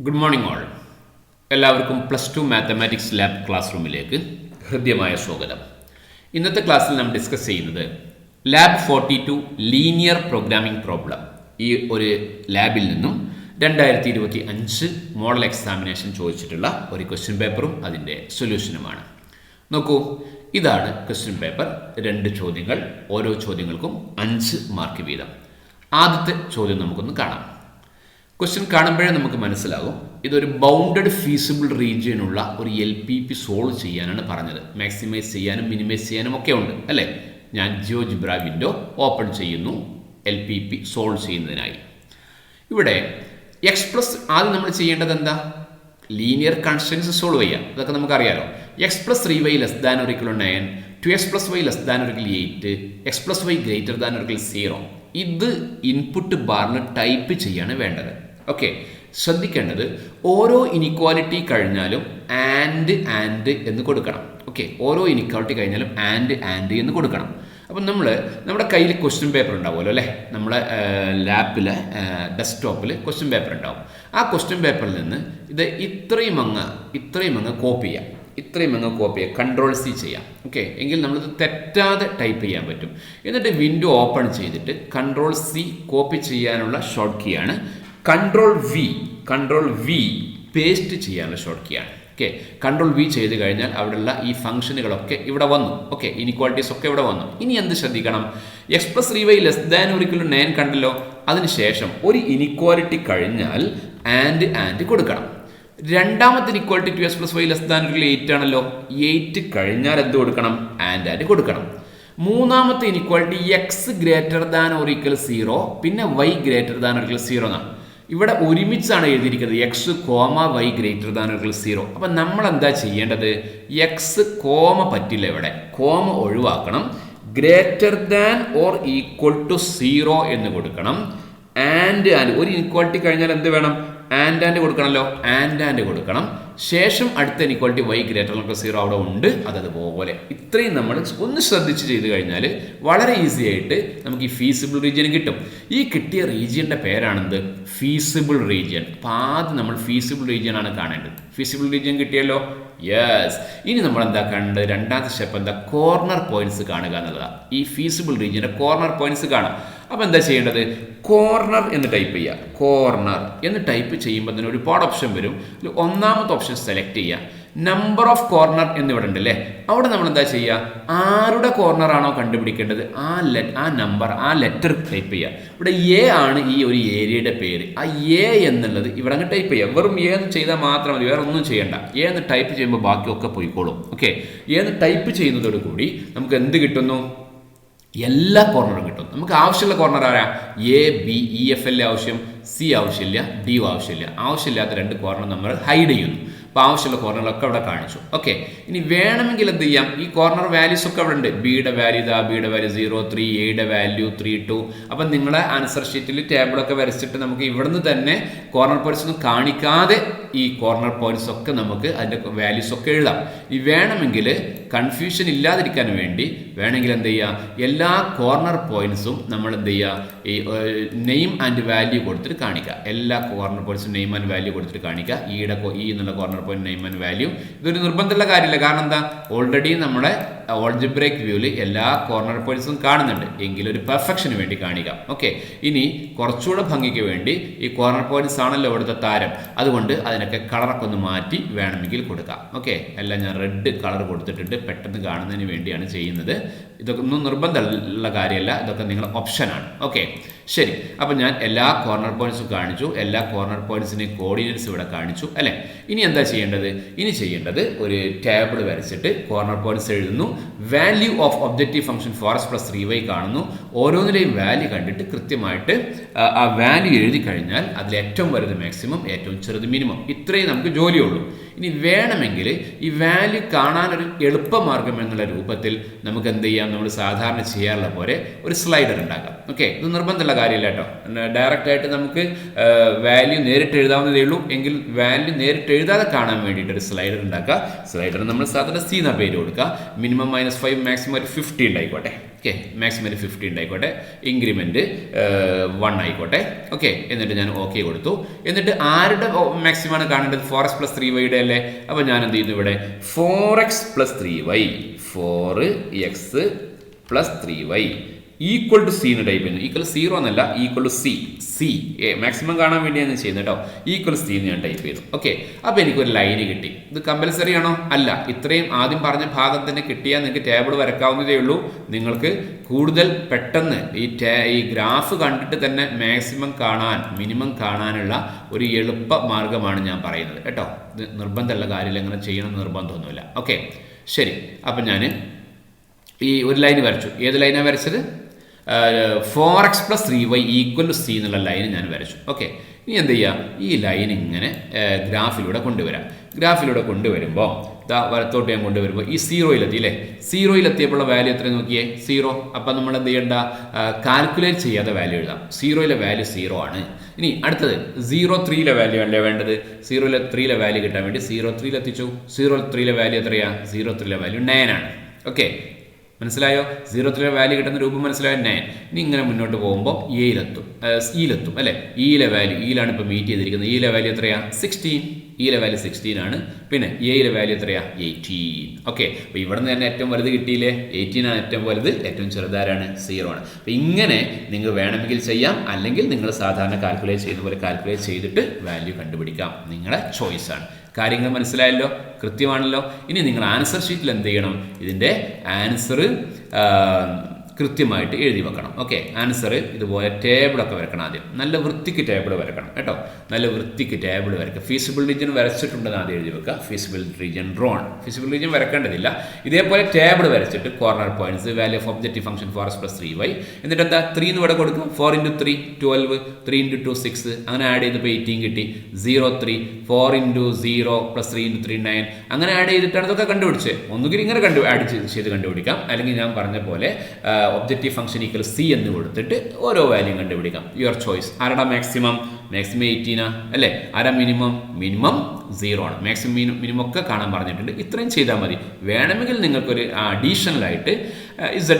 Good morning all. എല്ലാവർക്കും +2 mathematics lab class റൂമിലേക്ക് ഹൃദ്യമായ സ്വാഗതം. ഇന്നത്തെ ക്ലാസ്സിൽ നാം ഡിസ്കസ് ചെയ്യുന്നത് ലാബ് 42 ലീനിയർ പ്രോഗ്രാമിംഗ് പ്രോബ്ലം, ഈ ഒരു ലാബിൽ നിന്നും 2025 മോഡൽ എക്സാമിനേഷൻ ചോദിച്ചിട്ടുള്ള ഒരു ക്വസ്റ്റ്യൻ പേപ്പറും അതിൻ്റെ സൊല്യൂഷനുമാണ്. നോക്കൂ, ഇതാണ് ക്വസ്റ്റ്യൻ പേപ്പർ. 2 ചോദ്യങ്ങൾ, ഓരോ ചോദ്യങ്ങൾക്കും 5 മാർക്ക് വീതം. ആദ്യത്തെ ചോദ്യം നമുക്കൊന്ന് കാണാം. ക്വസ്റ്റ്യൻ കാണുമ്പോഴേ നമുക്ക് മനസ്സിലാകും ഇതൊരു ബൗണ്ടഡ് ഫീസിബിൾ റീജിയനുള്ള ഒരു LPP സോൾവ് ചെയ്യാനാണ് പറഞ്ഞത്. മാക്സിമൈസ് ചെയ്യാനും മിനിമൈസ് ചെയ്യാനും ഒക്കെ ഉണ്ട് അല്ലേ. ഞാൻ ജിയോജിബ്ര വിൻഡോ ഓപ്പൺ ചെയ്യുന്നു LPP സോൾവ് ചെയ്യുന്നതിനായി. ഇവിടെ ആദ്യം നമ്മൾ ചെയ്യേണ്ടത് എന്താ? ലീനിയർ കൺസ്റ്റൻസ് സോൾവ് ചെയ്യാം. ഇതൊക്കെ നമുക്കറിയാലോ. x+3y less than or equal 9, 2x+y less than or equal 8, x+y greater than or equal 0. ഇത് ഇൻപുട്ട് ബാറിന് ടൈപ്പ് ചെയ്യാണ് വേണ്ടത്. ഓക്കെ, ശ്രദ്ധിക്കേണ്ടത് ഓരോ ഇനിക്വാലിറ്റി കഴിഞ്ഞാലും ആൻഡ് എന്ന് കൊടുക്കണം. ഓക്കെ, ഓരോ ഇനിക്വാലിറ്റി കഴിഞ്ഞാലും ആൻഡ് എന്ന് കൊടുക്കണം. അപ്പം നമ്മുടെ കയ്യിൽ ക്വസ്റ്റ്യൻ പേപ്പർ ഉണ്ടാവുമല്ലോ അല്ലേ. നമ്മുടെ ലാപ്പിൽ ഡെസ്ക്ടോപ്പിൽ ക്വസ്റ്റ്യൻ പേപ്പർ ഉണ്ടാവും. ആ ക്വസ്റ്റ്യൻ പേപ്പറിൽ നിന്ന് ഇത് ഇത്രയും അങ്ങ് കോപ്പി ചെയ്യാം. Ctrl+C ചെയ്യാം. ഓക്കെ, എങ്കിൽ നമ്മളിത് തെറ്റാതെ ടൈപ്പ് ചെയ്യാൻ പറ്റും. എന്നിട്ട് വിൻഡോ ഓപ്പൺ ചെയ്തിട്ട് Ctrl+C കോപ്പി ചെയ്യാനുള്ള ഷോർട്ട് കീ ആണ്. Ctrl+V പേസ്റ്റ് ചെയ്യാനുള്ള ഷോർട്ട് കീ ആണ്. ഓക്കെ, Ctrl+V ചെയ്ത് കഴിഞ്ഞാൽ അവിടെയുള്ള ഈ ഫംഗ്ഷനുകളൊക്കെ ഇവിടെ വന്നു. ഓക്കെ, ഇനിക്വാലിറ്റീസ് ഒക്കെ ഇവിടെ വന്നു. ഇനി എന്ത് ശ്രദ്ധിക്കണം? x+3y less than or equal 9 കണ്ടല്ലോ. അതിനുശേഷം ഒരു ഇനിക്വാലിറ്റി കഴിഞ്ഞാൽ ആൻഡ് കൊടുക്കണം. രണ്ടാമത്തെ equality 2x+y less than or 8 ആണല്ലോ. 8 കഴിഞ്ഞാൽ എന്ത് കൊടുക്കണം? ആൻഡ് കൊടുക്കണം. മൂന്നാമത്തെ inequality x greater than or equal 0, പിന്നെ y greater than or equal 0 എന്നാണ്. ഇവിടെ ഒരുമിച്ചാണ് എഴുതിയിരിക്കുന്നത് x, y greater than or equal 0. അപ്പം നമ്മൾ എന്താ ചെയ്യേണ്ടത്? x കോമ പറ്റില്ല, ഇവിടെ കോമ ഒഴിവാക്കണം. Greater than or equal to 0 എന്ന് കൊടുക്കണം. ആൻഡ് ഒരു ഇനിക്വാലിറ്റി കഴിഞ്ഞാൽ എന്ത് വേണം? ആൻഡ് കൊടുക്കണമല്ലോ. ആൻഡ് കൊടുക്കണം. ശേഷം അടുത്ത ഇനിക്വാലിറ്റി y ഗ്രേറ്റർ ദാൻ 0 അവിടെ ഉണ്ട്. അതുപോലെ ഇത്രയും നമ്മൾ ഒന്ന് ശ്രദ്ധിച്ച് ചെയ്ത് കഴിഞ്ഞാൽ വളരെ ഈസി ആയിട്ട് നമുക്ക് ഈ ഫീസിബിൾ റീജിയൻ കിട്ടും. ഈ കിട്ടിയ റീജിയൻ്റെ പേരാണെന്ത്? Feasible region. അപ്പം ആദ്യം നമ്മൾ ഫീസിബിൾ റീജിയൻ ആണ് കാണേണ്ടത്. ഫീസിബിൾ റീജിയൻ കിട്ടിയല്ലോ. യെസ്. ഇനി നമ്മൾ എന്താ കാണേണ്ടത്? രണ്ടാമത്തെ സ്റ്റെപ്പ് എന്താ? കോർണർ പോയിന്റ്സ് കാണുക എന്നുള്ളതാണ്. ഈ ഫീസിബിൾ റീജിയൻ്റെ കോർണർ പോയിന്റ്സ് കാണാം. അപ്പം എന്താ ചെയ്യേണ്ടത്? കോർണർ എന്ന് ടൈപ്പ് ചെയ്യുക. കോർണർ എന്ന് ടൈപ്പ് ചെയ്യുമ്പോൾ തന്നെ ഒരുപാട് ഓപ്ഷൻ വരും. ഒന്നാമത്തെ ഓപ്ഷൻ സെലക്ട് ചെയ്യുക. നമ്പർ ഓഫ് കോർണർ എന്നിവിടെ ഉണ്ട് അല്ലേ. അവിടെ നമ്മൾ എന്താ ചെയ്യുക? ആരുടെ കോർണർ ആണോ കണ്ടുപിടിക്കേണ്ടത് ആ നമ്പർ, ആ ലെറ്റർ ടൈപ്പ് ചെയ്യുക. ഇവിടെ A ആണ് ഈ ഒരു ഏരിയയുടെ പേര്. ആ A എന്നുള്ളത് ഇവിടെ അങ്ങ് ടൈപ്പ് ചെയ്യുക. വെറും A എന്ന് ചെയ്താൽ മാത്രം മതി, വേറെ ഒന്നും ചെയ്യണ്ട. A എന്ന് ടൈപ്പ് ചെയ്യുമ്പോൾ ബാക്കിയൊക്കെ പോയിക്കോളും. ഓക്കെ, A എന്ന് ടൈപ്പ് ചെയ്യുന്നതോടുകൂടി നമുക്ക് എന്ത് കിട്ടുന്നു? എല്ലാ കോർണറും കിട്ടും. നമുക്ക് ആവശ്യമുള്ള കോർണർ ആരാ? A, B, E, F അല്ലേ ആവശ്യം. C ആവശ്യമില്ല, D ആവശ്യമില്ല. ആവശ്യമില്ലാത്ത 2 കോർണർ നമ്മൾ ഹൈഡ് ചെയ്യുന്നു. അപ്പോൾ ആവശ്യമുള്ള കോർണറുകളൊക്കെ അവിടെ കാണിച്ചു. ഓക്കെ, ഇനി വേണമെങ്കിൽ എന്ത് ചെയ്യാം? ഈ കോർണർ വാല്യൂസ് ഒക്കെ അവിടെ ഉണ്ട്. ബിയുടെ വാല്യൂ ഇതാ, ബിയുടെ വാല്യൂ 0, 3, എയുടെ വാല്യൂ 3, 2. അപ്പം നിങ്ങളെ ആൻസർ ഷീറ്റിൽ ടേബിളൊക്കെ വരച്ചിട്ട് നമുക്ക് ഇവിടുന്ന് തന്നെ കോർണർ പോയിന്റ്സ് ഒന്നും കാണിക്കാതെ ഈ കോർണർ പോയിന്റ്സ് ഒക്കെ നമുക്ക് അതിൻ്റെ വാല്യൂസ് ഒക്കെ എഴുതാം. ഈ വേണമെങ്കിൽ കൺഫ്യൂഷൻ ഇല്ലാതിരിക്കാൻ വേണ്ടി വേണമെങ്കിൽ എന്ത് ചെയ്യുക? എല്ലാ കോർണർ പോയിന്റ്സും നമ്മൾ എന്ത് ചെയ്യുക? ഈ നെയിം ആൻഡ് വാല്യൂ കൊടുത്തിട്ട് കാണിക്കുക. എല്ലാ കോർണർ പോയിന്റ്സും നെയിം ആൻഡ് വാല്യൂ കൊടുത്തിട്ട് കാണിക്കുക. ഈ എന്നുള്ള corner point name and value. ഇതൊരു നിർബന്ധമുള്ള കാര്യമില്ല. കാരണം എന്താ? ഓൾറെഡി നമ്മുടെ ഓൾജിബ്രേക്ക് വ്യൂവിൽ എല്ലാ കോർണർ പോയിന്റ്സും കാണുന്നുണ്ട്. എങ്കിലും ഒരു പെർഫെക്ഷന് വേണ്ടി കാണിക്കാം. ഓക്കെ, ഇനി കുറച്ചുകൂടെ ഭംഗിക്ക് വേണ്ടി ഈ കോർണർ പോയിന്റ്സ് ആണല്ലോ ഇവിടുത്തെ താരം. അതുകൊണ്ട് അതിനൊക്കെ കളറൊക്കെ ഒന്ന് മാറ്റി വേണമെങ്കിൽ കൊടുക്കാം. ഓക്കെ, എല്ലാം ഞാൻ റെഡ് കളർ കൊടുത്തിട്ടുണ്ട്, പെട്ടെന്ന് കാണുന്നതിന് വേണ്ടിയാണ് ചെയ്യുന്നത്. ഇതൊക്കെ ഒന്നും നിർബന്ധമുള്ള കാര്യമല്ല, ഇതൊക്കെ നിങ്ങളുടെ ഓപ്ഷനാണ്. ഓക്കെ, ശരി. അപ്പം ഞാൻ എല്ലാ കോർണർ പോയിന്റ്സും കാണിച്ചു. എല്ലാ കോർണർ പോയിന്റ്സിനെയും കോർഡിനേറ്റ്സ് ഇവിടെ കാണിച്ചു അല്ലേ. ഇനി എന്താ ചെയ്യേണ്ടത്? ഇനി ചെയ്യേണ്ടത് ഒരു ടേബിൾ വരച്ചിട്ട് കോർണർ പോയിന്റ്സ് എഴുതുന്നു. Value of objective function 4x+3y കാണുന്നു. ഓരോന്നിലെയും വാല്യൂ കണ്ടിട്ട് കൃത്യമായിട്ട് ആ വാല്യൂ എഴുതി കഴിഞ്ഞാൽ അതിൽ ഏറ്റവും വലുത് മാക്സിമം, ഏറ്റവും ചെറുത് മിനിമം. ഇത്രയും നമുക്ക് ജോലിയുള്ളൂ. ഇനി വേണമെങ്കിൽ ഈ വാല്യൂ കാണാനൊരു എളുപ്പമാർഗം എന്നുള്ള രൂപത്തിൽ നമുക്ക് എന്ത് ചെയ്യാം? നമ്മൾ സാധാരണ ചെയ്യാറുള്ള പോലെ ഒരു സ്ലൈഡർ ഉണ്ടാക്കാം. ഓക്കെ, ഇത് നിർബന്ധമുള്ള കാര്യമില്ല കേട്ടോ. ഡയറക്റ്റ് ആയിട്ട് നമുക്ക് വാല്യൂ നേരിട്ട് എഴുതാവുന്നതേ ഉള്ളൂ. എങ്കിൽ വാല്യൂ നേരിട്ട് എഴുതാതെ കാണാൻ വേണ്ടിയിട്ട് ഒരു സ്ലൈഡർ ഉണ്ടാക്കുക. സ്ലൈഡർ നമ്മൾ സാധാരണ സി എന്ന പേര് കൊടുക്കുക. മിനിമം -5, മാക്സിമം ഒരു 50 ഉണ്ടായിക്കോട്ടെ. ഓക്കെ, മാക്സിമം ഒരു 50 ഉണ്ടായിക്കോട്ടെ. ഇൻക്രിമെൻറ്റ് 1 ആയിക്കോട്ടെ. ഓക്കെ, എന്നിട്ട് ഞാൻ ഓക്കെ കൊടുത്തു. എന്നിട്ട് ആരുടെ മാക്സിമം ആണ് കാണേണ്ടത്? 4x + 3y അല്ലേ? അപ്പോൾ ഞാൻ എന്ത് ചെയ്യുന്നു ഇവിടെ 4x + 3y 4x + 3y equal to C എന്ന് ടൈപ്പ് ചെയ്യുന്നു. ഈക്വൽ 0 എന്നല്ല, ഈക്വൽ ടു സി മാക്സിമം കാണാൻ വേണ്ടിയാണ് ചെയ്യുന്നത് കേട്ടോ. ഈക്വൽ സി എന്ന് ഞാൻ ടൈപ്പ് ചെയ്തു. ഓക്കെ, അപ്പോൾ എനിക്കൊരു ലൈന് കിട്ടി. ഇത് കമ്പൽസറി ആണോ? അല്ല. ഇത്രയും ആദ്യം പറഞ്ഞ ഭാഗം തന്നെ കിട്ടിയാൽ നിങ്ങൾക്ക് ടേബിൾ വരക്കാവുന്നതേ ഉള്ളൂ. നിങ്ങൾക്ക് കൂടുതൽ പെട്ടെന്ന് ഈ ഗ്രാഫ് കണ്ടിട്ട് തന്നെ മാക്സിമം കാണാൻ, മിനിമം കാണാനുള്ള ഒരു എളുപ്പ മാർഗമാണ് ഞാൻ പറയുന്നത് കേട്ടോ. ഇത് നിർബന്ധമുള്ള കാര്യമില്ല, ഇങ്ങനെ ചെയ്യണമെന്ന് നിർബന്ധമൊന്നുമില്ല. ഓക്കെ, ശരി. അപ്പം ഞാൻ ഈ ഒരു ലൈൻ വരച്ചു. ഏത് ലൈനാണ് വരച്ചത്? 4x + 3y equal to C എന്നുള്ള ലൈൻ ഞാൻ വരച്ചു. ഓക്കെ, ഇനി എന്ത് ചെയ്യുക? ഈ ലൈൻ ഇങ്ങനെ ഗ്രാഫിലൂടെ കൊണ്ടുവരാം. ഗ്രാഫിലൂടെ കൊണ്ടുവരുമ്പോൾ വലത്തോട്ട് ഞാൻ കൊണ്ടുവരുമ്പോൾ ഈ 0-ലെത്തി അല്ലേ? 0-ലെത്തിയപ്പോൾ വാല്യൂ എത്ര നോക്കിയേ? 0. അപ്പം നമ്മൾ എന്ത് ചെയ്യേണ്ട? കാൽക്കുലേറ്റ് ചെയ്യാതെ വാല്യൂ എഴുതാം. 0-ലെ വാല്യൂ 0 ആണ്. ഇനി അടുത്തത് 0.3-ലെ വാല്യൂ അല്ലേ വേണ്ടത്? 0.3-ലെ വാല്യൂ കിട്ടാൻ വേണ്ടി 0.3-ലെത്തിച്ചു. 0.3-ലെ വാല്യൂ എത്രയാണ്? 0.3-ലെ വാല്യൂ 9 ആണ്. ഓക്കെ, മനസ്സിലായോ? 0.3-ലെ വാല്യൂ കിട്ടുന്ന രൂപം മനസ്സിലായോ? 9. ഇനി ഇങ്ങനെ മുന്നോട്ട് പോകുമ്പോൾ ഇയിലെത്തും അല്ലേ? ഇയിലെ വാല്യൂ, ഇയിലാണ് ഇപ്പോൾ മീറ്റ് ചെയ്തിരിക്കുന്നത്. ഇയിലെ വാല്യൂ എത്രയാണ്? 16. ഇയിലെ വാല്യൂ 16 ആണ്. പിന്നെ എയിലെ വാല്യൂ എത്രയാണ്? 18. ഓക്കെ, അപ്പോൾ ഇവിടെ നിന്ന് തന്നെ ഏറ്റവും വലുത് കിട്ടിയില്ലേ? 18 ആണ് ഏറ്റവും വലുത്. ഏറ്റവും ചെറുതാരാണ്? 0 ആണ്. അപ്പോൾ ഇങ്ങനെ നിങ്ങൾ വേണമെങ്കിൽ ചെയ്യാം, അല്ലെങ്കിൽ നിങ്ങൾ സാധാരണ കാൽക്കുലേറ്റ് ചെയ്യുന്ന പോലെ കാൽക്കുലേറ്റ് ചെയ്തിട്ട് വാല്യൂ കണ്ടുപിടിക്കാം. നിങ്ങളുടെ ചോയ്സാണ്. കാര്യങ്ങൾ മനസ്സിലായല്ലോ? കൃത്യമാണല്ലോ? ഇനി നിങ്ങൾ ആൻസർ ഷീറ്റിൽ എന്ത് ചെയ്യണം? ഇതിൻ്റെ ആൻസർ കൃത്യമായിട്ട് എഴുതി വെക്കണം. ഓക്കെ, ആൻസർ ഇതുപോലെ ടേബിളൊക്കെ വരക്കണം. ആദ്യം നല്ല വൃത്തിക്ക് ടേബിൾ വരക്കണം കേട്ടോ. നല്ല വൃത്തിക്ക് ടേബിൾ വരയ്ക്കുക. ഫീസിബിൾ റീജിയൻ വരച്ചിട്ടുണ്ടെന്ന് ആദ്യം എഴുതി വെക്കുക. Feasible region drawn. Feasible region വരക്കേണ്ടതില്ല. ഇതേപോലെ ടേബിൾ വരച്ചിട്ട് corner points, value of objective function 4x + 3y, എന്നിട്ട് എന്താ 3 എന്ന് ഇവിടെ കൊടുക്കും. 4 × 3 12, 3 × 2 6, അങ്ങനെ ആഡ് ചെയ്തപ്പോൾ 18 കിട്ടി. 0.3 4 × 0 + 3 × 3 9, അങ്ങനെ ആഡ് ചെയ്തിട്ടാണ് ഇതൊക്കെ കണ്ടുപിടിച്ചത്. ഒന്നുകിൽ ഇങ്ങനെ ആഡ് ചെയ്ത് കണ്ടുപിടിക്കാം, അല്ലെങ്കിൽ ഞാൻ പറഞ്ഞ പോലെ ഒബ്ജക്റ്റീവ് ഫംഗ്ഷൻ ഈക്വൽ സി എന്ന് കൊടുത്തിട്ട് ഓരോ വാല്യൂ കണ്ടുപിടിക്കാം. Your choice. ആരുടെ മാക്സിമം? മാക്സിമം 18 അല്ലേ? ആരാ മിനിമം? മിനിമം 0 ആണ്. മാക്സിമം മിനിമം ഒക്കെ കാണാൻ പറഞ്ഞിട്ടുണ്ട്. ഇത്രയും ചെയ്താൽ മതി. വേണമെങ്കിൽ നിങ്ങൾക്കൊരു അഡീഷണലായിട്ട് z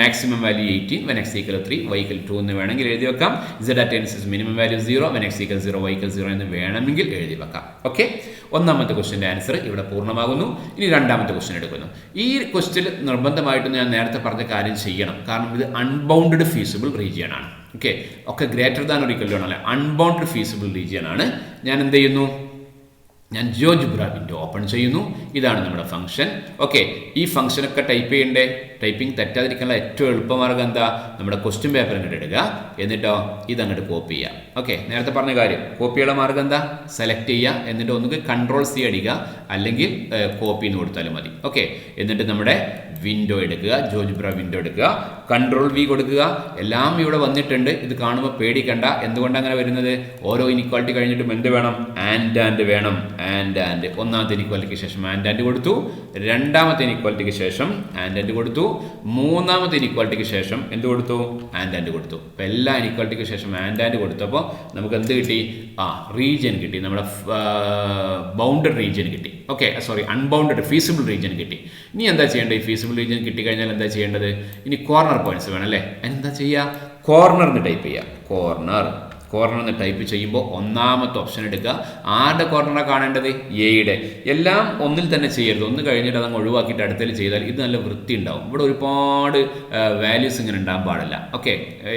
maximum value 18 when x = 3 y = 2 എന്ന് വേണമെങ്കിൽ എഴുതി വെക്കാം. z minimum value 0 when x = 0 y = 0 എന്ന് വേണമെങ്കിൽ എഴുതി വെക്കാം. ഓക്കെ, ഒന്നാമത്തെ ക്വസ്റ്റ്യൻ്റെ ആൻസർ ഇവിടെ പൂർണ്ണമാകുന്നു. ഇനി രണ്ടാമത്തെ ക്വസ്റ്റ്യൻ എടുക്കുന്നു. ഈ ക്വസ്റ്റ്യൻ നിർബന്ധമായിട്ടും ഞാൻ നേരത്തെ പറഞ്ഞ കാര്യം ചെയ്യണം. കാരണം ഇത് അൺബൗണ്ടഡ് ഫീസിബിൾ റീജിയൻ ആണ്. ഓക്കെ, ഒക്കെ greater than or equal to ആണല്ലേ? അൺബൗണ്ടഡ് ഫീസിബിൾ റീജിയൻ ആണ്. ഞാൻ എന്ത് ചെയ്യുന്നു? ഞാൻ ജിയോജിബ്ര വിൻഡോ ഓപ്പൺ ചെയ്യുന്നു. ഇതാണ് നമ്മുടെ ഫംഗ്ഷൻ. ഓക്കെ, ഈ ഫംഗ്ഷനൊക്കെ ടൈപ്പ് ചെയ്യണ്ടേ? ടൈപ്പിംഗ് തെറ്റാതിരിക്കാനുള്ള ഏറ്റവും എളുപ്പമാർഗ്ഗം എന്താ? നമ്മുടെ ക്വസ്റ്റ്യൻ പേപ്പർ അങ്ങോട്ട് ഇടുക, എന്നിട്ടോ ഇതങ്ങോട്ട് കോപ്പി ചെയ്യുക. ഓക്കെ, നേരത്തെ പറഞ്ഞ കാര്യം. കോപ്പിയുള്ള മാർഗ്ഗം എന്താ? സെലക്ട് ചെയ്യുക, എന്നിട്ട് ഒന്നുകിൽ Ctrl+C അടിക്കുക, അല്ലെങ്കിൽ കോപ്പി എന്ന് കൊടുത്താലും മതി. ഓക്കെ, എന്നിട്ട് നമ്മുടെ വിൻഡോ എടുക്കുക, ജിയോജിബ്ര വിൻഡോ എടുക്കുക, Ctrl+V കൊടുക്കുക. എല്ലാം ഇവിടെ വന്നിട്ടുണ്ട്. ഇത് കാണുമ്പോൾ പേടിക്കണ്ട. എന്തുകൊണ്ടാണ് അങ്ങനെ വരുന്നത്? ഓരോ ഇനിക്വാലിറ്റി കഴിഞ്ഞിട്ടും എന്ത് വേണം? ആൻഡ് വേണം. ആൻഡ് ഒന്നാമത്തെ ഇനിക്വാലിറ്റിക്ക് ശേഷം ആൻഡ് കൊടുത്തു. രണ്ടാമത്തെ ഇനിക്വാലിറ്റിക്ക് ശേഷം ആൻഡ് കൊടുത്തു. മൂന്നാമത്തെ ഇനിക്വാലിറ്റിക്ക് ശേഷം എന്ത് കൊടുത്തു? ആൻഡ് കൊടുത്തു. അപ്പോൾ എല്ലാ ഇനിക്വാലിറ്റിക്ക് ശേഷം ആൻഡ് കൊടുത്തപ്പോൾ നമുക്ക് എന്ത് കിട്ടി? റീജിയൻ കിട്ടി. നമ്മുടെ ബൗണ്ടഡ് റീജിയൻ കിട്ടി. Okay, sorry, unbounded feasible region കിട്ടി. ഇനി എന്താ ചെയ്യേണ്ടത്? ഈ ഫീസിബിൾ റീജിയൻ കിട്ടിക്കഴിഞ്ഞാൽ എന്താ ചെയ്യേണ്ടത്? ഇനി കോർണർ പോയിന്റ്സ് വേണം അല്ലേ? അതിനെന്താ ചെയ്യുക? കോർണർ എന്ന് ടൈപ്പ് ചെയ്യുക. കോർണർ എന്ന് ടൈപ്പ് ചെയ്യുമ്പോൾ ഒന്നാമത്തെ ഓപ്ഷൻ എടുക്കുക. ആരുടെ കോർണറാണ് കാണേണ്ടത്? എയുടെ. എല്ലാം ഒന്നിൽ തന്നെ ചെയ്യരുത്. ഒന്ന് കഴിഞ്ഞിട്ട് അതങ്ങ് ഒഴിവാക്കിയിട്ട് അടുത്തതിൽ ചെയ്താൽ ഇത് നല്ല വൃത്തി ഉണ്ടാവും. ഇവിടെ ഒരുപാട് വാല്യൂസ് ഇങ്ങനെ ഉണ്ടാകാൻ പാടില്ല. ഓക്കെ,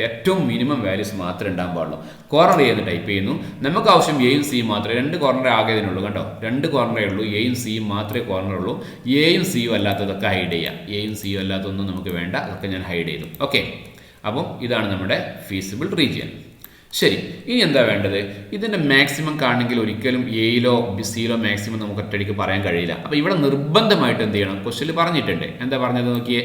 ഏറ്റവും മിനിമം വാല്യൂസ് മാത്രമേ ഉണ്ടാകാൻ പാടുള്ളൂ. കോർണർ ചെയ്ത് ടൈപ്പ് ചെയ്യുന്നു. നമുക്ക് ആവശ്യം എയും സിയും മാത്രമേ, 2 കോർണറേ ആകേതിനുള്ളൂ കേട്ടോ. 2 കോർണറേ ഉള്ളൂ. എയും സിയും മാത്രമേ കോർണറുള്ളൂ. എയും സിയും അല്ലാത്തതൊക്കെ ഹൈഡ് ചെയ്യാം. എയും സിയും അല്ലാത്തതൊന്നും നമുക്ക് വേണ്ട. അതൊക്കെ ഞാൻ ഹൈഡ് ചെയ്തു. ഓക്കെ, അപ്പം ഇതാണ് നമ്മുടെ ഫീസിബിൾ റീജിയൻ. ശരി, ഇനി എന്താ വേണ്ടത്? ഇതിൻ്റെ മാക്സിമം കാണണമെങ്കിൽ ഒരിക്കലും എയിലോ സിയിലോ മാക്സിമം നമുക്ക് ഒറ്റയടിക്ക് പറയാൻ കഴിയില്ല. അപ്പോൾ ഇവിടെ നിർബന്ധമായിട്ട് എന്ത് ചെയ്യണം? ക്വസ്റ്റ്യനിൽ പറഞ്ഞിട്ടുണ്ട്. എന്താ പറഞ്ഞത് നോക്കിയേ?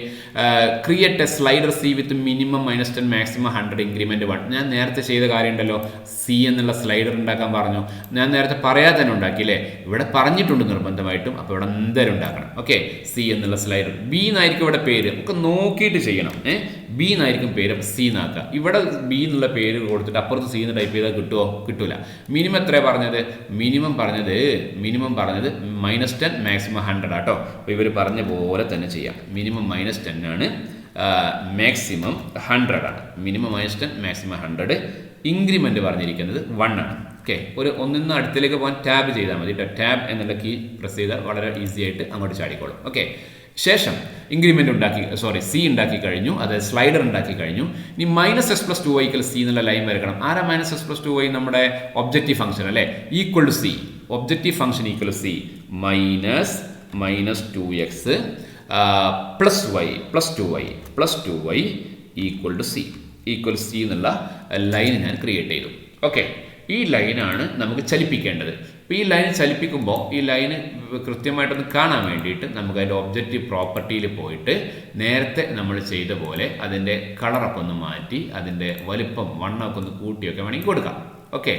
Create A slider C with minimum -10 maximum 100 increment 1. ഞാൻ നേരത്തെ ചെയ്ത കാര്യം ഉണ്ടല്ലോ, സി എന്നുള്ള സ്ലൈഡർ ഉണ്ടാക്കാൻ പറഞ്ഞു. ഞാൻ നേരത്തെ പറയാതെ തന്നെ ഉണ്ടാക്കിയില്ലേ? ഇവിടെ പറഞ്ഞിട്ടുണ്ട് നിർബന്ധമായിട്ടും. അപ്പോൾ ഇവിടെ എന്തായാലും ഉണ്ടാക്കണം. ഓക്കെ, സി എന്നുള്ള സ്ലൈഡർ. ബി എന്നായിരിക്കും ഇവിടെ പേര്. നമുക്ക് നോക്കിയിട്ട് ചെയ്യണം. ബി എന്നായിരിക്കും പേര്, സി എന്നാക്കുക. ഇവിടെ ബി എന്നുള്ള പേര് കൊടുത്തിട്ട് അപ്പുറത്ത് സി എന്ന് ടൈപ്പ് ചെയ്താൽ കിട്ടുമോ? കിട്ടൂല. മിനിമം എത്രയാണ് പറഞ്ഞത്? മിനിമം പറഞ്ഞത് -10 മാക്സിമം 100 ആട്ടോ. അപ്പോൾ ഇവർ പറഞ്ഞ പോലെ തന്നെ ചെയ്യാം. മിനിമം -10 ആണ്, മാക്സിമം 100 ആണ്. Minimum -10 maximum 100. ഇൻക്രിമെൻ്റ് പറഞ്ഞിരിക്കുന്നത് 1 ആണ്. ഓക്കെ, ഒരു ഒന്നിന്ന് അടുത്തിലേക്ക് പോകാൻ ടാബ് ചെയ്താൽ മതി. ടാബ് എന്നുള്ള കീ പ്രസ് ചെയ്താൽ വളരെ ഈസി ആയിട്ട് അങ്ങോട്ട് ചാടിക്കോളും. ഓക്കെ, ശേഷം ഇൻക്രിമെൻ്റ് സി ഉണ്ടാക്കി കഴിഞ്ഞു, അതായത് സ്ലൈഡർ ഉണ്ടാക്കി കഴിഞ്ഞു. ഇനി -x+2y സി എന്നുള്ള ലൈൻ വരക്കണം. ആരാ -x+2y? നമ്മുടെ ഒബ്ജക്റ്റീവ് ഫംഗ്ഷൻ അല്ലേ? Equal to C. Objective function equal to C -2x +2y equal to C. Equal C എന്നുള്ള ലൈൻ ഞാൻ ക്രിയേറ്റ് ചെയ്തു. ഓക്കെ, ഈ ലൈനാണ് നമുക്ക് ചലിപ്പിക്കേണ്ടത്. അപ്പോൾ ഈ ലൈൻ ചലിപ്പിക്കുമ്പോൾ ഈ ലൈന് കൃത്യമായിട്ടൊന്ന് കാണാൻ വേണ്ടിയിട്ട് നമുക്ക് അതിൻ്റെ ഒബ്ജക്റ്റീവ് പ്രോപ്പർട്ടിയിൽ പോയിട്ട് നേരത്തെ നമ്മൾ ചെയ്ത പോലെ അതിൻ്റെ കളറൊക്കെ ഒന്ന് മാറ്റി അതിൻ്റെ വലിപ്പം വണ്ണമൊക്കെ ഒന്ന് കൂട്ടിയൊക്കെ വേണമെങ്കിൽ കൊടുക്കാം. ഓക്കെ,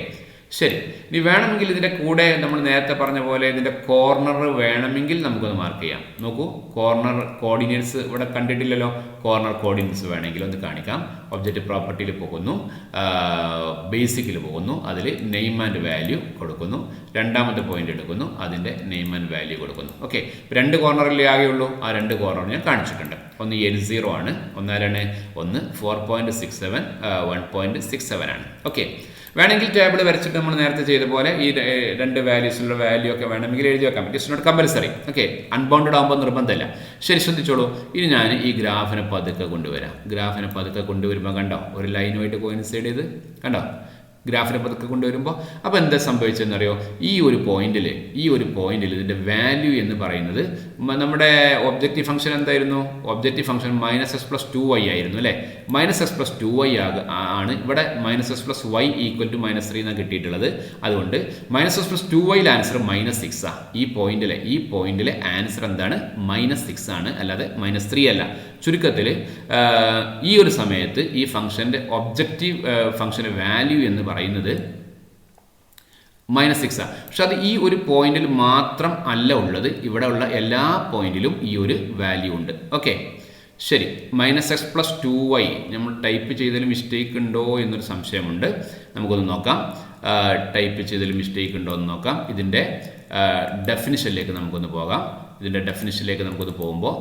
ശരി. ഇനി വേണമെങ്കിൽ ഇതിൻ്റെ കൂടെ നമ്മൾ നേരത്തെ പറഞ്ഞ പോലെ ഇതിൻ്റെ കോർണർ വേണമെങ്കിൽ നമുക്കൊന്ന് മാർക്ക് ചെയ്യാം. നോക്കൂ, കോർണർ കോർഡിനേറ്റ്സ് ഇവിടെ കണ്ടിട്ടില്ലല്ലോ. കോർണർ കോർഡിനേറ്റ്സ് വേണമെങ്കിൽ ഒന്ന് കാണിക്കാം. ഒബ്ജക്റ്റ് പ്രോപ്പർട്ടിയിൽ പോകുന്നു, ബേസിക്കിൽ പോകുന്നു, അതിൽ നെയിം ആൻഡ് വാല്യൂ കൊടുക്കുന്നു. രണ്ടാമത്തെ പോയിന്റ് എടുക്കുന്നു, അതിൻ്റെ നെയിം ആൻഡ് വാല്യൂ കൊടുക്കുന്നു. ഓക്കെ, 2 കോർണറിലേ ആകെയുള്ളൂ. ആ 2 കോർണർ ഞാൻ കാണിച്ചിട്ടുണ്ട്. ഒന്ന് L0 ആണ്, ഒന്നാലാണ് 4.67 1.67 ആണ്. ഓക്കെ, വേണമെങ്കിൽ ടേബിൾ വരച്ചിട്ട് നമ്മൾ നേരത്തെ ചെയ്ത പോലെ ഈ 2 വാല്യൂസിലുള്ള വാല്യൂ ഒക്കെ വേണമെങ്കിൽ എഴുതി വെക്കാൻ പറ്റും. It's not compulsory. Okay, unbounded ആകുമ്പോൾ നിർബന്ധമില്ല. ശരി, ശ്രദ്ധിച്ചോളൂ. ഇനി ഞാൻ ഈ ഗ്രാഫിനെ പതുക്കെ കൊണ്ടുവരാം. ഗ്രാഫിനെ പതുക്കെ കൊണ്ടുവരുമ്പോൾ കണ്ടോ, ഒരു ലൈനുമായിട്ട് കോയിൻസൈഡ് ചെയ്ത് കണ്ടോ, ഗ്രാഫിനെ പതുക്കെ കൊണ്ടുവരുമ്പോൾ. അപ്പോൾ എന്താ സംഭവിച്ചതെന്നറിയോ? ഈ ഒരു പോയിന്റിൽ ഇതിൻ്റെ വാല്യൂ എന്ന് പറയുന്നത് നമ്മുടെ ഒബ്ജക്റ്റീവ് ഫംഗ്ഷൻ എന്തായിരുന്നു? ഒബ്ജക്റ്റീവ് ഫംഗ്ഷൻ -x+2y ആയിരുന്നു അല്ലേ? -x+2y ആണ്. ഇവിടെ -x+y ഈക്വൽ ടു -3 എന്നാണ് കിട്ടിയിട്ടുള്ളത്. അതുകൊണ്ട് -x+2y ആൻസർ -6 ആണ്. ഈ പോയിന്റിലെ ആൻസർ എന്താണ്? -6 ആണ്, അല്ലാതെ -3 അല്ല. ചുരുക്കത്തിൽ ഈ ഒരു സമയത്ത് ഈ ഫംഗ്ഷൻ്റെ ഒബ്ജക്റ്റീവ് ഫംഗ്ഷൻ്റെ വാല്യൂ എന്ന് പറയുന്നത് -6 ആണ്. പക്ഷെ അത് ഈ ഒരു പോയിന്റിൽ മാത്രം അല്ല ഉള്ളത്, ഇവിടെ ഉള്ള എല്ലാ പോയിന്റിലും ഈ ഒരു വാല്യൂ ഉണ്ട്. ഓക്കെ, ശരി. -x+2y നമ്മൾ ടൈപ്പ് ചെയ്തതിൽ മിസ്റ്റേക്ക് ഉണ്ടോ എന്നൊരു സംശയമുണ്ട്. നമുക്കൊന്ന് നോക്കാം. ടൈപ്പ് ചെയ്തതിൽ മിസ്റ്റേക്ക് ഉണ്ടോ എന്ന് നോക്കാം. ഇതിൻ്റെ ഡെഫിനിഷനിലേക്ക് നമുക്കൊന്ന് പോകാം. നമുക്കൊന്ന് പോകുമ്പോൾ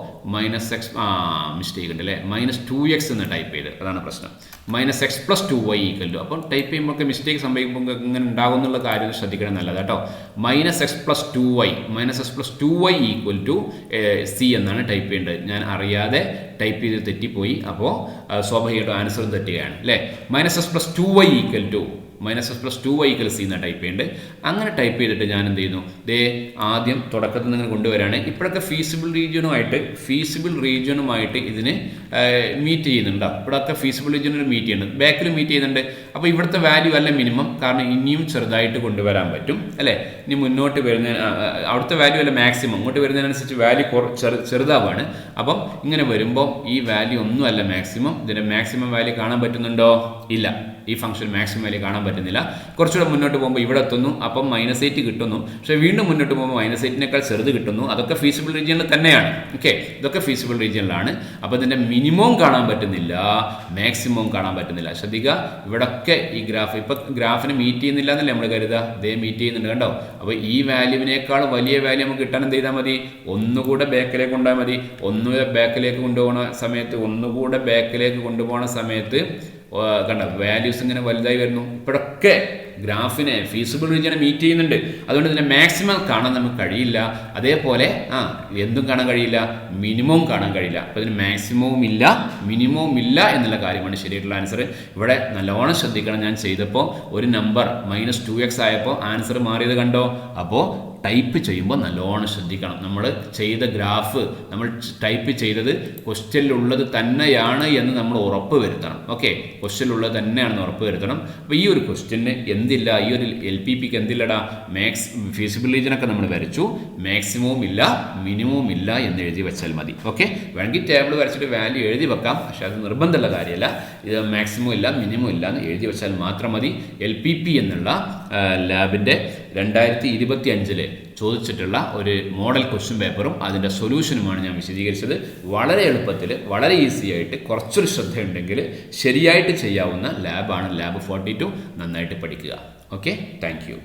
മിസ്റ്റേക്ക് ഉണ്ട് അല്ലേ? -2x എന്ന് ടൈപ്പ് ചെയ്ത്, അതാണ് പ്രശ്നം. -x+2y equal to. അപ്പം ടൈപ്പ് ചെയ്യുമ്പോൾ മിസ്റ്റേക്ക് സംഭവിക്കുമ്പോൾ ഇങ്ങനെ ഉണ്ടാകും എന്നുള്ള കാര്യം ശ്രദ്ധിക്കണം, നല്ലത് കേട്ടോ. -x+2y ഈക്വൽ ടു സി എന്നാണ് ടൈപ്പ് ചെയ്യേണ്ടത്. ഞാൻ അറിയാതെ ടൈപ്പ് ചെയ്ത് തെറ്റിപ്പോയി. അപ്പോൾ സ്വാഭാവികമായിട്ടും ആൻസറും തെറ്റുകയാണ് അല്ലേ? -x+2y ഈക്വൽ ടു സി എന്നാണ് ടൈപ്പ് ചെയ്യേണ്ടത്. അങ്ങനെ ടൈപ്പ് ചെയ്തിട്ട് ഞാൻ എന്ത് ചെയ്യുന്നു? ആദ്യം തുടക്കത്തിൽ നിന്ന് കൊണ്ടുവരാണ്. ഇപ്പോഴൊക്കെ ഫീസിബിൾ റീജിയനുമായിട്ട് ഇതിന് മീറ്റ് ചെയ്യുന്നുണ്ടോ? ഇവിടെയൊക്കെ ഫീസിബിൾ റീജിയനിൽ മീറ്റ് ചെയ്യുന്നുണ്ട്, ബാക്കിൽ മീറ്റ് ചെയ്യുന്നുണ്ട്. അപ്പോൾ ഇവിടുത്തെ വാല്യൂ അല്ല മിനിമം, കാരണം ഇനിയും ചെറുതായിട്ട് കൊണ്ടുവരാൻ പറ്റും അല്ലേ? ഇനി മുന്നോട്ട് വരുന്ന അവിടുത്തെ വാല്യൂ അല്ല മാക്സിമം, ഇങ്ങോട്ട് വരുന്നതിനനുസരിച്ച് വാല്യൂ ചെറുതാവാണ്. അപ്പം ഇങ്ങനെ വരുമ്പോൾ ഈ വാല്യൂ ഒന്നുമല്ല മാക്സിമം. ഇതിൻ്റെ മാക്സിമം വാല്യൂ കാണാൻ പറ്റുന്നുണ്ടോ? ഇല്ല. ഈ ഫംഗ്ഷൻ മാക്സിമം വാല്യൂ കാണാൻ പറ്റുന്നില്ല. കുറച്ചുകൂടെ മുന്നോട്ട് പോകുമ്പോൾ ഇവിടെ എത്തുന്നു, അപ്പം -8 കിട്ടുന്നു. പക്ഷേ വീണ്ടും മുന്നോട്ട് പോകുമ്പോൾ -8നേക്കാൾ ചെറുത് കിട്ടുന്നു. അതൊക്കെ ഫീസിബിൾ റീജിയനിൽ തന്നെയാണ്. ഓക്കെ, ഇതൊക്കെ ഫീസിബിൾ റീജിയനിലാണ്. അപ്പോൾ ഇതിൻ്റെ മിനിമവും കാണാൻ പറ്റുന്നില്ല, മാക്സിമവും കാണാൻ പറ്റുന്നില്ല. ശ്രദ്ധിക്കുക, ഇവിടൊക്കെ ഈ ഗ്രാഫിന് മീറ്റ് ചെയ്യുന്നില്ല എന്നല്ലേ നമ്മൾ കരുതുക. മീറ്റ് ചെയ്യുന്നുണ്ട് കണ്ടോ. അപ്പോൾ ഈ വാല്യൂവിനേക്കാൾ വലിയ വാല്യൂ നമുക്ക് കിട്ടാൻ എന്ത് ചെയ്താൽ മതി? ഒന്നുകൂടെ ബാക്കിലേക്ക് കൊണ്ടുപോയാൽ മതി. ബാക്കിലേക്ക് കൊണ്ടുപോകുന്ന സമയത്ത് കണ്ടോ, വാല്യൂസ് ഇങ്ങനെ വലുതായി വരുന്നു. ഇപ്പോഴൊക്കെ ഗ്രാഫിനെ ഫീസിബിൾ റീജിയനെ മീറ്റ് ചെയ്യുന്നുണ്ട്. അതുകൊണ്ട് ഇതിനെ മാക്സിമം കാണാൻ നമുക്ക് കഴിയില്ല. അതേപോലെ എന്തും കാണാൻ കഴിയില്ല, മിനിമവും കാണാൻ കഴിയില്ല. അപ്പോൾ ഇതിന് മാക്സിമവും ഇല്ല, മിനിമവും ഇല്ല എന്നുള്ള കാര്യമാണ് ശരിയായിട്ടുള്ള ആൻസർ. ഇവിടെ നല്ലോണം ശ്രദ്ധിക്കണം. ഞാൻ ചെയ്തപ്പോൾ ഒരു നമ്പർ -2x ആയപ്പോൾ ആൻസർ മാറിയത് കണ്ടോ? അപ്പോൾ ടൈപ്പ് ചെയ്യുമ്പോൾ നല്ലോണം ശ്രദ്ധിക്കണം. നമ്മൾ ചെയ്ത ഗ്രാഫ് നമ്മൾ ടൈപ്പ് ചെയ്തത് ക്വസ്റ്റ്യനിലുള്ളത് തന്നെയാണ് എന്ന് നമ്മൾ ഉറപ്പ് വരുത്തണം. ഓക്കെ, ക്വസ്റ്റ്യനിലുള്ളത് തന്നെയാണെന്ന് ഉറപ്പ് വരുത്തണം. അപ്പോൾ ഈ ഒരു ക്വസ്റ്റ്യന് എന്തില്ല, ഈ ഒരു LPPക്ക് എന്തില്ലടാ, ഫീസിബിൾ റീജിയനൊക്കെ നമ്മൾ വരച്ചു, മാക്സിമവും ഇല്ല, മിനിമവും ഇല്ല എന്ന് എഴുതി വെച്ചാൽ മതി. ഓക്കെ, വേണമെങ്കിൽ ടേബിൾ വരച്ചിട്ട് വാല്യൂ എഴുതി വെക്കാം, പക്ഷെ അത് നിർബന്ധമുള്ള കാര്യമല്ല. ഇത് മാക്സിമം ഇല്ല, മിനിമം ഇല്ല എന്ന് എഴുതി വെച്ചാൽ മാത്രം മതി. LPP എന്നുള്ള ലാബിൻ്റെ 2025 ചോദിച്ചിട്ടുള്ള ഒരു മോഡൽ ക്വസ്റ്റ്യൻ പേപ്പറും അതിൻ്റെ സൊല്യൂഷനുമാണ് ഞാൻ വിശദീകരിച്ചത്. വളരെ എളുപ്പത്തിൽ, വളരെ ഈസി ആയിട്ട്, കുറച്ചൊരു ശ്രദ്ധയുണ്ടെങ്കിൽ ശരിയായിട്ട് ചെയ്യാവുന്ന ലാബാണ് ലാബ് 42. നന്നായിട്ട് പഠിക്കുക. Okay, thank you.